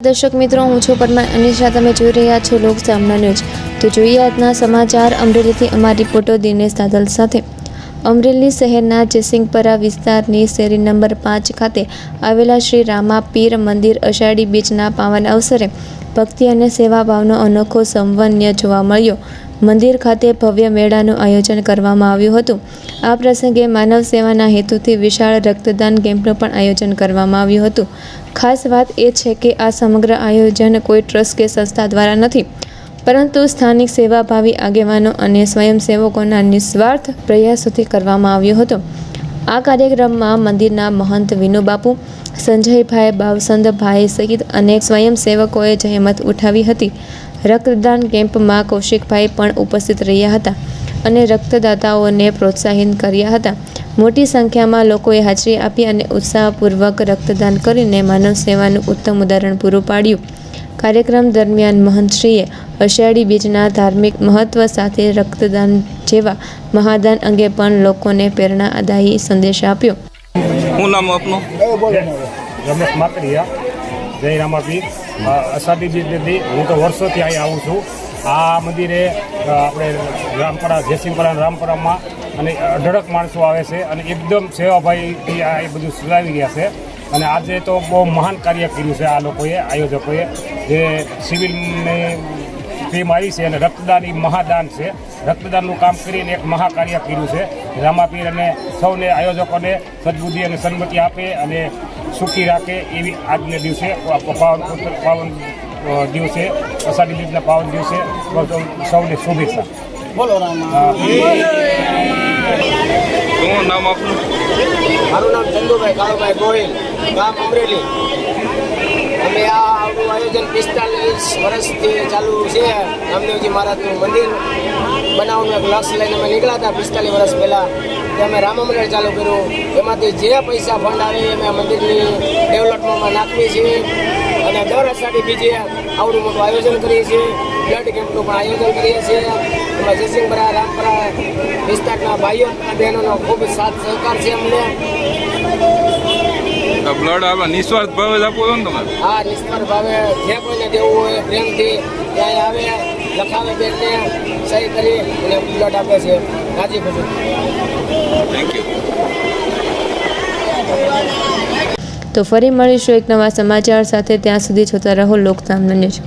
દર્શક મિત્રો, હું છું પરમાર અનિશા. તમે જોઈ રહ્યા છો લોકસામના ન્યૂઝ. તો જોઈએ આજના સમાચાર. અમરેલીથી અમારા રિપોર્ટર દિનેશ દાદલ સાથે. અમરેલી શહેરના જયસિંહપરા વિસ્તારની શેરી નંબર 5 ખાતે આવેલા શ્રી રામાપીર મંદિર અષાઢી બીજના પાવન અવસરે ભક્તિ અને સેવાભાવનો અનોખો સમન્વય જોવા મળ્યો. મંદિર ખાતે ભવ્ય મેળાનું આયોજન કરવામાં આવ્યું હતું. આ પ્રસંગે માનવ સેવાના હેતુથી વિશાળ રક્તદાન કેમ્પનું પણ આયોજન કરવામાં આવ્યું હતું. ખાસ વાત એ છે કે આ સમગ્ર આયોજન કોઈ ટ્રસ્ટ કે સંસ્થા દ્વારા નથી, પરંતુ સ્થાનિક સેવાભાવી આગેવાનો અને સ્વયંસેવકોના નિસ્વાર્થ પ્રયાસોથી કરવામાં આવ્યો હતો. આ કાર્યક્રમમાં મંદિરના મહંત વિનુબાપુ, સંજયભાઈ, બાવસંદભાઈ સહિત અનેક સ્વયંસેવકોએ જહેમત ઉઠાવી હતી. રક્તદાન કેમ્પમાં કૌશિકભાઈ પણ ઉપસ્થિત રહ્યા હતા અને રક્તદાતાઓને પ્રોત્સાહિત કર્યા હતા. મોટી સંખ્યામાં લોકોએ હાજરી આપી અને ઉત્સાહપૂર્વક રક્તદાન કરીને માનવ સેવાનું ઉત્તમ ઉદાહરણ પૂરું પાડ્યું. કાર્યક્રમ દરમિયાન મહંતશ્રીએ અષાઢી બીજના ધાર્મિક મહત્વ સાથે રક્તદાન જેવા મહાદાન અંગે પણ લોકોને પ્રેરણાદાયી સંદેશ આપ્યો. શું નામ આપનું? રમેશ માકડિયા. જય રામાપીર. અષાઢી બીજથી હું તો વર્ષોથી અહીં આવું છું. આ મંદિરે આપણે રામપરા, જયસિંહપરા રામપરામાં અને અઢળક માણસો આવે છે અને એકદમ સેવાભાઈથી આ એ બધું સુધાવી રહ્યા છે. અને આજે તો બહુ મહાન કાર્ય કર્યું છે આ લોકોએ, આયોજકોએ, જે સિવિલની ટીમ આવી છે અને રક્તદાન એ મહાદાન છે. રક્તદાનનું કામ કરીને એક મહાકાર્ય કર્યું છે. રામાપીર અને સૌને આયોજકોને સદબુદ્ધિ અને સન્મતિ આપે અને સુખી રાખે એવી આજના દિવસે પાવન દિવસે, અષાઢી બીજના પાવન દિવસે સૌને શુભેચ્છા. બોલો રામ. શું નામ આપનું? મારું નામ ચંદુભાઈ કાળુભાઈ ગોહિલ, ગામ અમરેલી. અમે આપણું આયોજન 45 વર્ષથી ચાલુ છે. રામદેવજી મહારાજનું મંદિર બનાવવાનું એક લક્ષ્ય લઈને અમે નીકળ્યા હતા 45 વર્ષ પહેલાં. તે અમે રામ મંદિર ચાલુ કર્યું. એમાંથી જે પૈસા ફંડ આવે અમે આ મંદિરની ડેવલપમેન્ટમાં નાખીએ છીએ અને દર અષાઢી બીજે આવડું મોટું આયોજન કરીએ છીએ. બ્લડ કેમ્પનું પણ આયોજન કરીએ છીએ. એમાં જયસિંહપરા, રામપરા વિસ્તારના ભાઈઓ અને બહેનોનો ખૂબ સાથ સહકાર છે અમને. બ્લડ આપણે નિસ્વાર્થ ભાવે જ આપો છો ને તમે? હા, નિસ્વાર્થ ભાવે જે કોઈને દેવું હોય પ્રેમથી ત્યાં આવે, લખાવે બેનને સહી કરી અને બ્લડ આપે છે. રાજી ખુશી. Thank you. તો ફરી મળીશું એક નવા સમાચાર સાથે. ત્યાં સુધી જોતા રહો લોકસામના ન્યૂઝ.